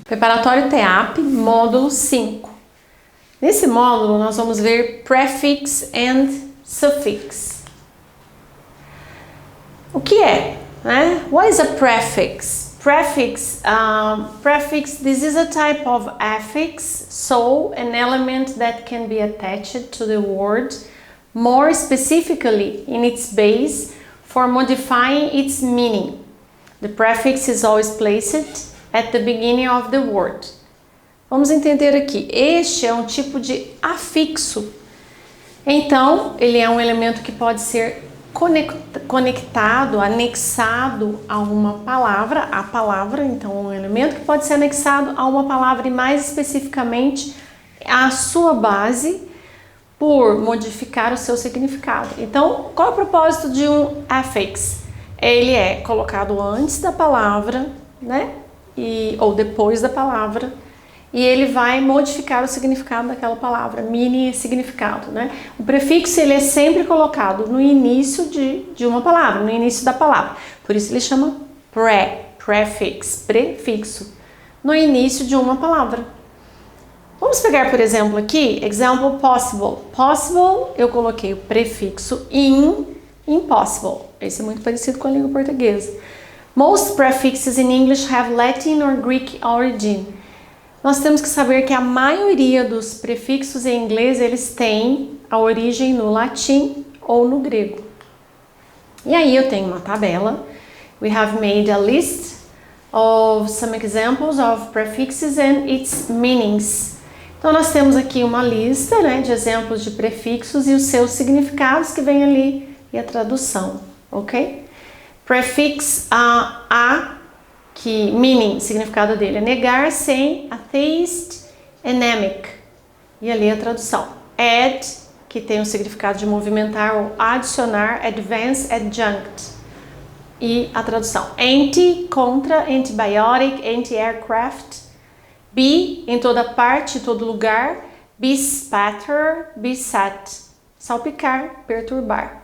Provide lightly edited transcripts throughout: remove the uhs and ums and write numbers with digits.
Preparatório TEAP, módulo 5. Nesse módulo, nós vamos ver prefix and suffix. O que é? What is a prefix? Prefix, this is a type of affix, so an element that can be attached to the word, more specifically in its base, for modifying its meaning. The prefix is always placed at the beginning of the word. Vamos entender aqui. Este é um tipo de afixo. Então, ele é um elemento que pode ser conectado, anexado a uma palavra, a palavra, então um elemento que pode ser anexado a uma palavra e mais especificamente a sua base por modificar o seu significado. Então, qual é o propósito de um affix? Ele é colocado antes da palavra, ou depois da palavra, e ele vai modificar o significado daquela palavra, mini significado, O prefixo ele é sempre colocado no início de uma palavra, no início da palavra. Por isso ele chama prefixo, no início de uma palavra. Vamos pegar, por exemplo, aqui, example possible. Possible, eu coloquei o prefixo impossible. Esse é muito parecido com a língua portuguesa. Most prefixes in English have Latin or Greek origin. Nós temos que saber que a maioria dos prefixos em inglês, eles têm a origem no latim ou no grego. E aí eu tenho uma tabela. We have made a list of some examples of prefixes and its meanings. Então nós temos aqui uma lista, de exemplos de prefixos e os seus significados que vem ali e a tradução, ok? Prefix que meaning, significado dele é negar, sem, atheist, anemic. E ali a tradução. Add, que tem o significado de movimentar ou adicionar, advance, adjunct. E a tradução. Anti, contra, antibiotic, anti-aircraft. Be, em toda parte, em todo lugar. Bespatter, beset. Salpicar, perturbar.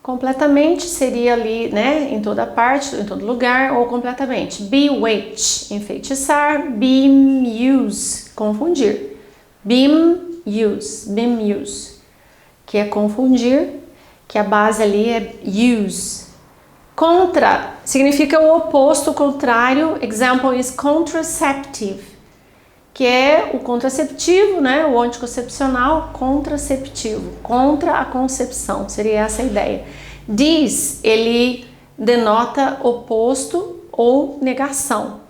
Completamente seria ali, em toda parte, em todo lugar, ou completamente. Bewitch, enfeitiçar. Beamuse, confundir. Beamuse, que é confundir, que a base ali é use. Contra, significa o oposto, o contrário. Example is contraceptive, que é o contraceptivo, o anticoncepcional, contraceptivo, contra a concepção, seria essa a ideia. Dis, ele denota oposto ou negação.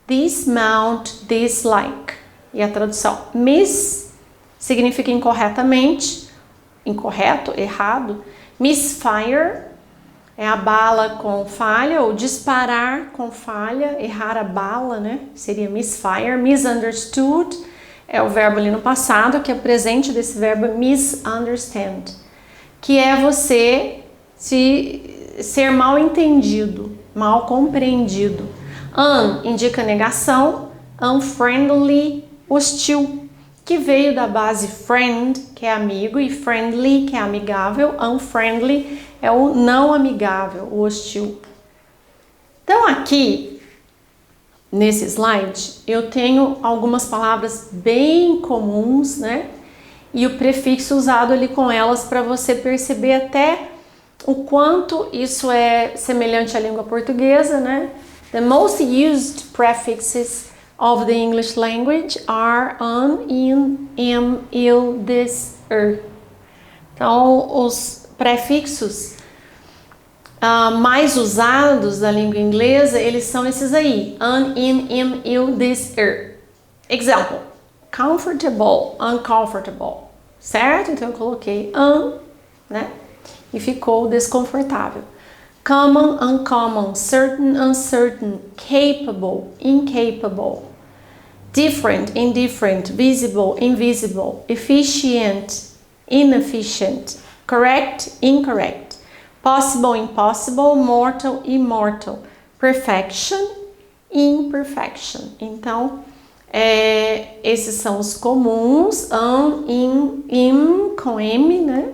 Dismount, dislike. E a tradução. Miss significa incorretamente, incorreto, errado. Misfire é a bala com falha, ou disparar com falha, errar a bala, Seria misfire. Misunderstood é o verbo ali no passado, que é presente desse verbo misunderstand, que é você ser mal entendido, mal compreendido. Indica negação, unfriendly, hostil, que veio da base friend, que é amigo, e friendly, que é amigável. Unfriendly é o não amigável, o hostil. Então aqui, nesse slide, eu tenho algumas palavras bem comuns, E o prefixo usado ali com elas para você perceber até o quanto isso é semelhante à língua portuguesa, The most used prefixes of the English language are an, in, am, il, this, er. Então, os prefixos mais usados da língua inglesa, eles são esses aí. An, in, im, il, this, er. Example. Comfortable, uncomfortable. Certo? Então eu coloquei E ficou desconfortável. Common, uncommon. Certain, uncertain. Capable, incapable. Different, indifferent. Visible, invisible. Efficient, inefficient. Correct, incorrect. Possible, impossible. Mortal, immortal. Perfection, imperfection. Então, esses são os comuns. In, com M,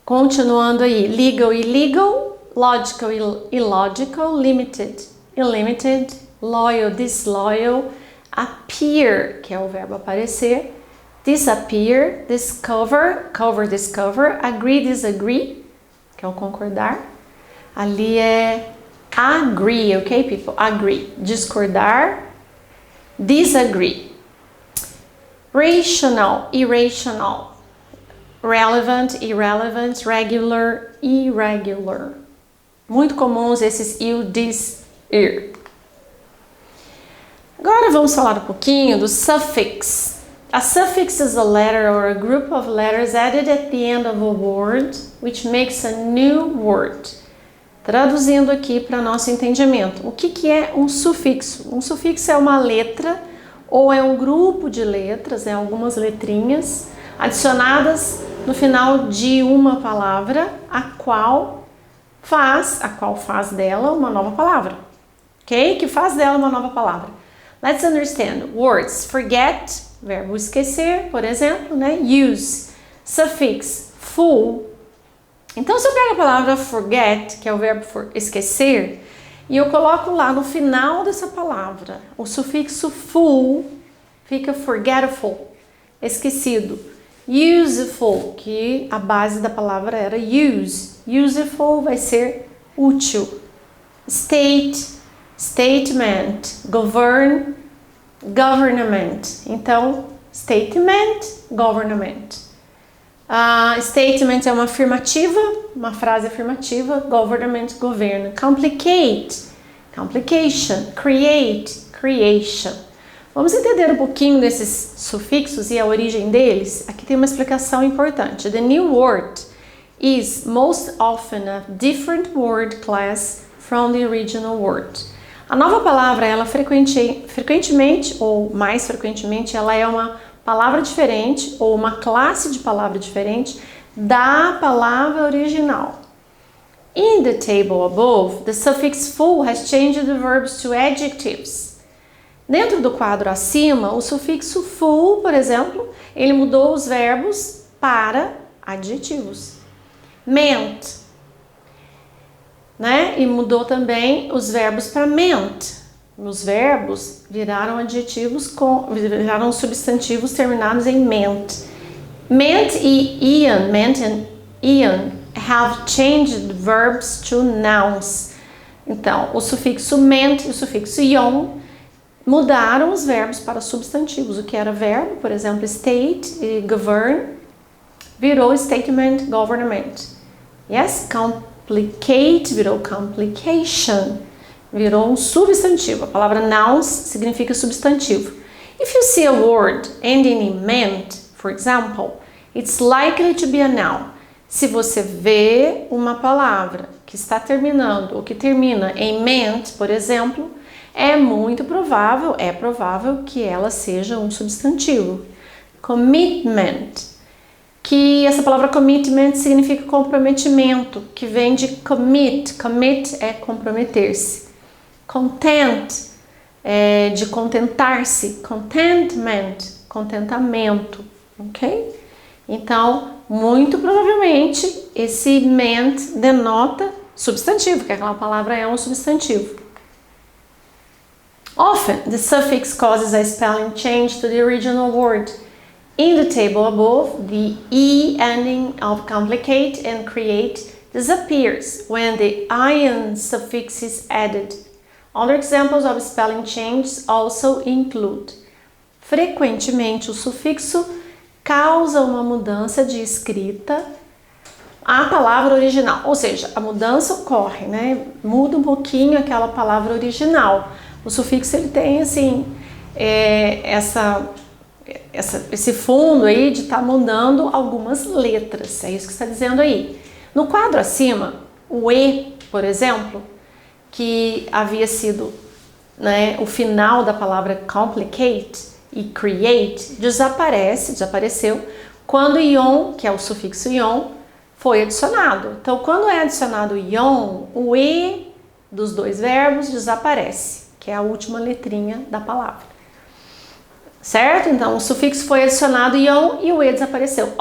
Continuando aí. Legal, illegal. logical, illogical, limited, illimited, loyal, disloyal, appear, que é o verbo aparecer, disappear, discover, cover, discover, agree, disagree, que é o concordar. Ali é agree, ok, people? Agree. Discordar, disagree. Rational, irrational. Relevant, irrelevant. Regular, irregular. Muito comuns esses you, this, ir. Agora vamos falar um pouquinho do suffix. A suffix is a letter or a group of letters added at the end of a word, which makes a new word. Traduzindo aqui para nosso entendimento, o que é um sufixo? Um sufixo é uma letra ou é um grupo de letras, algumas letrinhas adicionadas no final de uma palavra, a qual faz dela uma nova palavra, ok? Que faz dela uma nova palavra. Let's understand. Words. Forget, verbo esquecer, por exemplo, né? Use. Suffix. Full. Então, se eu pego a palavra forget, que é o verbo esquecer, e eu coloco lá no final dessa palavra o sufixo full, fica forgetful, esquecido. Useful, que a base da palavra era use. Useful vai ser útil. State, statement. Govern, government. Então, statement, government. Statement é uma afirmativa, uma frase afirmativa. Government, governo. Complicate, complication. Create, creation. Vamos entender um pouquinho desses sufixos e a origem deles? Aqui tem uma explicação importante. The new word is most often a different word class from the original word. A nova palavra, ela frequentemente ou mais frequentemente, ela é uma palavra diferente ou uma classe de palavra diferente da palavra original. In the table above, the suffix full has changed the verbs to adjectives. Dentro do quadro acima, o sufixo full, por exemplo, ele mudou os verbos para adjetivos. Meant, né? E mudou também os verbos para meant. Os verbos viraram adjetivos, viraram substantivos terminados em ment. Meant e Ian have changed verbs to nouns. Então, o sufixo meant e o sufixo ion mudaram os verbos para substantivos. O que era verbo, por exemplo, state e govern, virou statement, government. Yes, complicate virou complication, virou um substantivo. A palavra nouns significa substantivo. If you see a word ending in ment, for example, it's likely to be a noun. Se você vê uma palavra que está terminando ou que termina em ment, por exemplo, é provável que ela seja um substantivo. Commitment, que essa palavra commitment significa comprometimento, que vem de commit. Commit é comprometer-se. Content é de contentar-se. Contentment, contentamento, ok? Então, muito provavelmente, esse ment denota substantivo, que aquela palavra é um substantivo. Often, the suffix causes a spelling change to the original word. In the table above, the E ending of complicate and create disappears when the ion suffix is added. Other examples of spelling changes also include: frequentemente, o sufixo causa uma mudança de escrita à palavra original, ou seja, a mudança ocorre, né? Muda um pouquinho aquela palavra original. O sufixo ele tem assim esse fundo aí de estar mudando algumas letras, é isso que está dizendo aí. No quadro acima, o E, por exemplo, que havia sido, né, o final da palavra complicate e create, desapareceu quando ion, que é o sufixo ion, foi adicionado. Então, quando é adicionado ion, o E dos dois verbos desaparece, que é a última letrinha da palavra. Certo? Então, o sufixo foi adicionado ion e o E desapareceu.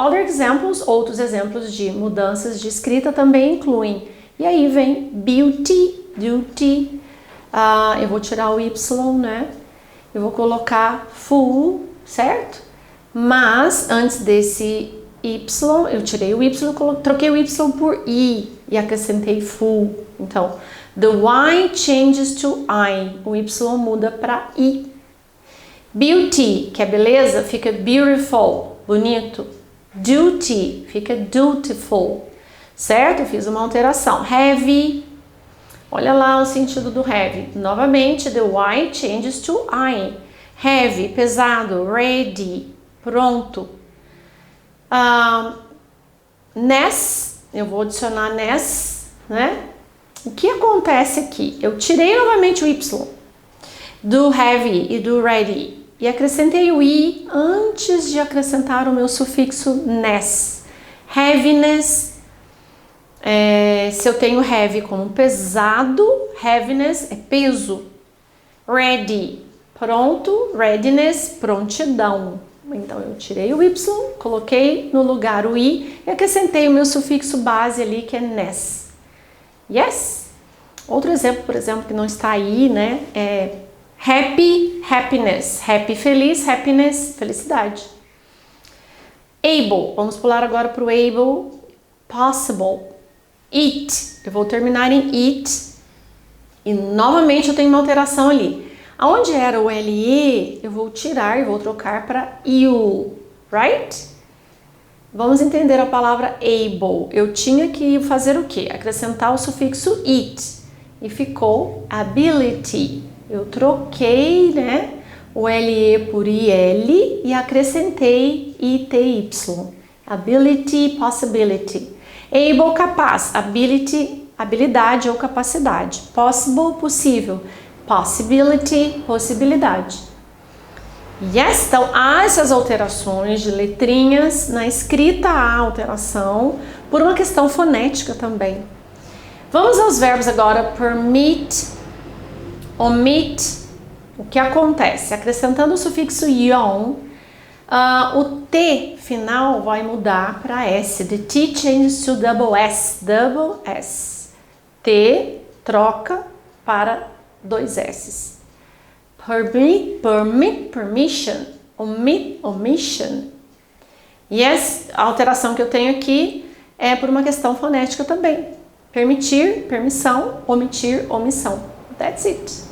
Outros exemplos de mudanças de escrita também incluem E aí vem beauty, duty. Eu vou tirar o Y, né? Eu vou colocar full, certo? Mas antes desse Y, eu tirei o Y, troquei o Y por I e acrescentei full. Então, the Y changes to I. O Y muda para I. Beauty, que é beleza, fica beautiful, bonito. Duty, fica dutiful, certo? Eu fiz uma alteração. Heavy, olha lá o sentido do heavy. Novamente, the Y changes to I. Heavy, pesado. Ready, pronto. Ness, eu vou adicionar ness, né? O que acontece aqui? Eu tirei novamente o Y do heavy e do ready e acrescentei o I antes de acrescentar o meu sufixo ness. Heaviness, se eu tenho heavy como pesado, heaviness é peso. Ready, pronto. Readiness, prontidão. Então eu tirei o Y, coloquei no lugar o I e acrescentei o meu sufixo base ali, que é ness. Yes? Outro exemplo, por exemplo, que não está aí, né? É happy, happiness. Happy, feliz, happiness, felicidade. Able, vamos pular agora para o able. Possible. Eat, eu vou terminar em eat. E novamente eu tenho uma alteração ali. Aonde era o LE, eu vou tirar e vou trocar para you, right? Vamos entender a palavra able. Eu tinha que fazer o quê? Acrescentar o sufixo it. E ficou ability. Eu troquei, né, o LE por IL e acrescentei ITY. Ability, possibility. Able, capaz. Ability, habilidade ou capacidade. Possible, possível. Possibility, possibilidade. Yes, então há essas alterações de letrinhas, na escrita há alteração, por uma questão fonética também. Vamos aos verbos agora. Permit, omit. O que acontece? Acrescentando o sufixo yon, o T final vai mudar para S. The T changes to double S. Double S. T troca para dois S's. Permit, permission. Omit, omission. Yes, a alteração que eu tenho aqui é por uma questão fonética também. Permitir, permissão. Omitir, omissão. That's it.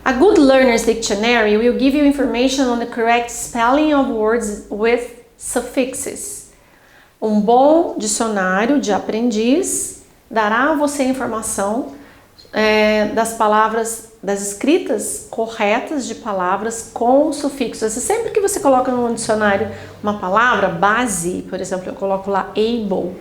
A good learner's dictionary will give you information on the correct spelling of words with suffixes. Um bom dicionário de aprendiz dará a você informação das palavras, das escritas corretas de palavras com sufixos. Sempre que você coloca no dicionário uma palavra base, por exemplo, eu coloco lá able,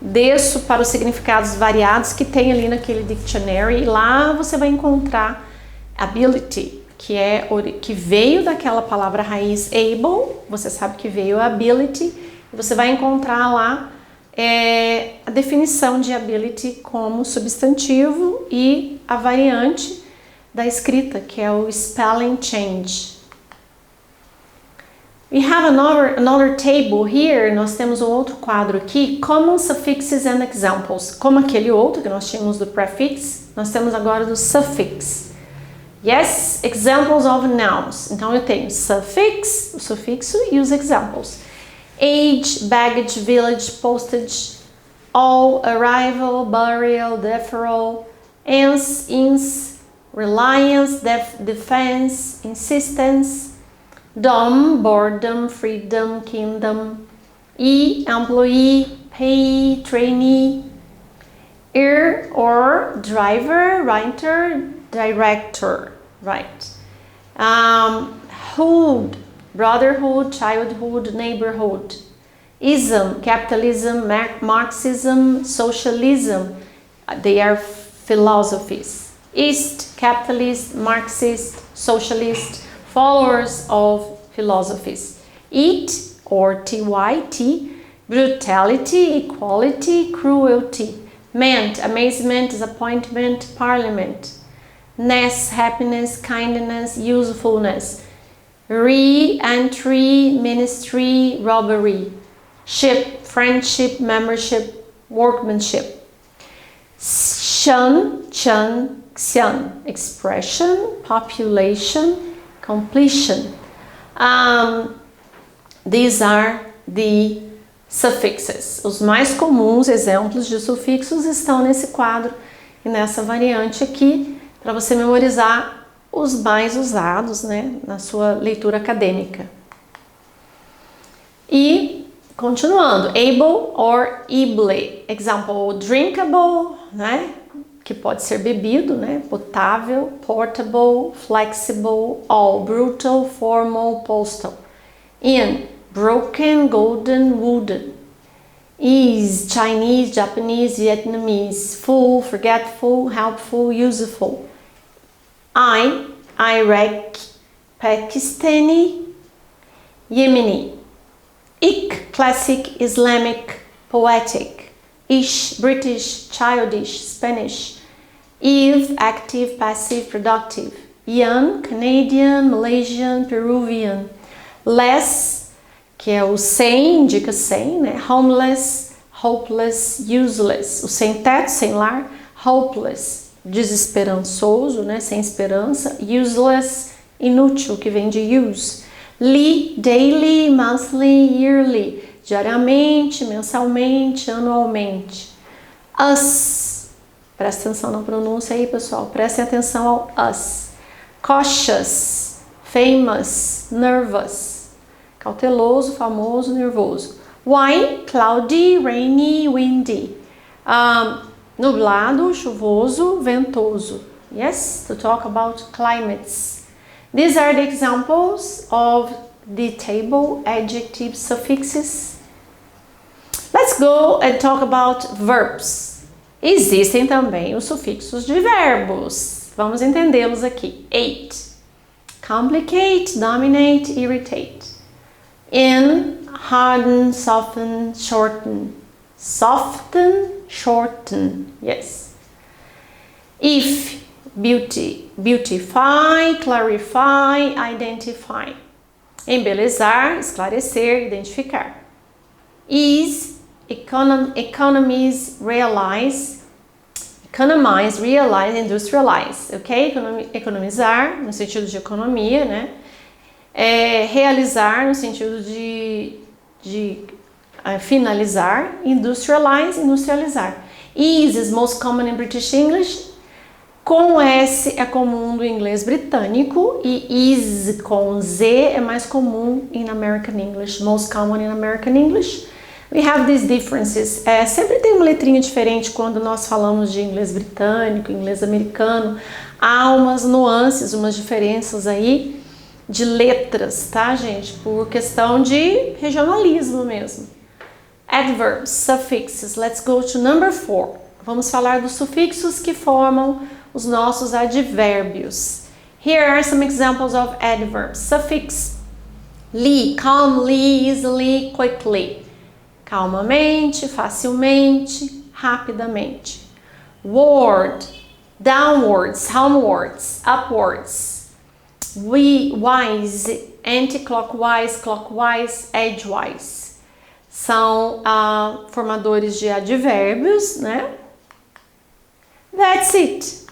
desço para os significados variados que tem ali naquele dictionary, e lá você vai encontrar ability, que veio daquela palavra raiz able, você sabe que veio a ability, e você vai encontrar lá a definição de ability como substantivo e a variante da escrita, que é o spelling change. We have another table here. Nós temos um outro quadro aqui, common suffixes and examples. Como aquele outro que nós tínhamos do prefix, nós temos agora do suffix. Yes, examples of nouns. Então eu tenho suffix, o sufixo e os examples. Age, baggage, village, postage, all, arrival, burial, deferral, ans, ins, reliance, defense, insistence, dom, boredom, freedom, kingdom, employee, pay, trainee, ear or driver, writer, director, right? Hood, brotherhood, childhood, neighborhood. Ism, capitalism, Marxism, socialism, they are philosophies. East, capitalist, Marxist, socialist, followers of philosophies. Eat, or TYT, brutality, equality, cruelty. Meant, amazement, disappointment, parliament. Ness, happiness, kindness, usefulness. Re-entry, ministry, robbery. Ship, friendship, membership, workmanship. Shan, chan, xian. Expression, population, completion. These are the suffixes. Os mais comuns exemplos de sufixos estão nesse quadro e nessa variante aqui, para você memorizar os mais usados, né, na sua leitura acadêmica. E continuando, able or able. Example, drinkable, né, que pode ser bebido, né, potável, portable, flexible, all, brutal, formal, postal. In, broken, golden, wooden. Is, Chinese, Japanese, Vietnamese. Full, forgetful, helpful, useful. Iraq, Pakistani, Yemeni. Ik, classic, Islamic, poetic. Ish, British, childish, Spanish. Eve, active, passive, productive. Yan, Canadian, Malaysian, Peruvian. Less, que é o sem, indica sem, né? Homeless, hopeless, useless. O sem teto, sem lar. Hopeless, desesperançoso, né? Sem esperança. Useless, inútil, que vem de use. Daily, monthly, yearly. Diariamente, mensalmente, anualmente. Us, presta atenção na pronúncia aí, pessoal. Prestem atenção ao us. Cautious, famous, nervous. Cauteloso, famoso, nervoso. Why? Cloudy, rainy, windy. Nublado, chuvoso, ventoso. Yes, to talk about climates. These are the examples of the table, adjectives, suffixes. Let's go and talk about verbs. Existem também os sufixos de verbos. Vamos entendê-los aqui. Ate. Complicate, dominate, irritate. In, harden, soften, shorten. Soften, shorten. Yes. If, beauty, beautify, clarify, identify. Embelezar, esclarecer, identificar. Is, economize, realize. Economize, realize, industrialize. Ok? Economizar, no sentido de economia, né? Realizar no sentido de finalizar, industrialize, industrializar. Is most common in British English. Com S é comum do inglês britânico e is com Z é mais comum in American English, most common in American English. We have these differences. Sempre tem uma letrinha diferente quando nós falamos de inglês britânico, inglês americano. Há umas nuances, umas diferenças aí de letras, tá, gente? Por questão de regionalismo mesmo. Adverbs, suffixes. Let's go to number 4. Vamos falar dos sufixos que formam os nossos advérbios. Here are some examples of adverbs. Suffix li, calmly, easily, quickly. Calmamente, facilmente, rapidamente. Ward, downwards, homewards, upwards. Wise, anti-clockwise, clockwise, edgewise. São formadores de advérbios, né? That's it.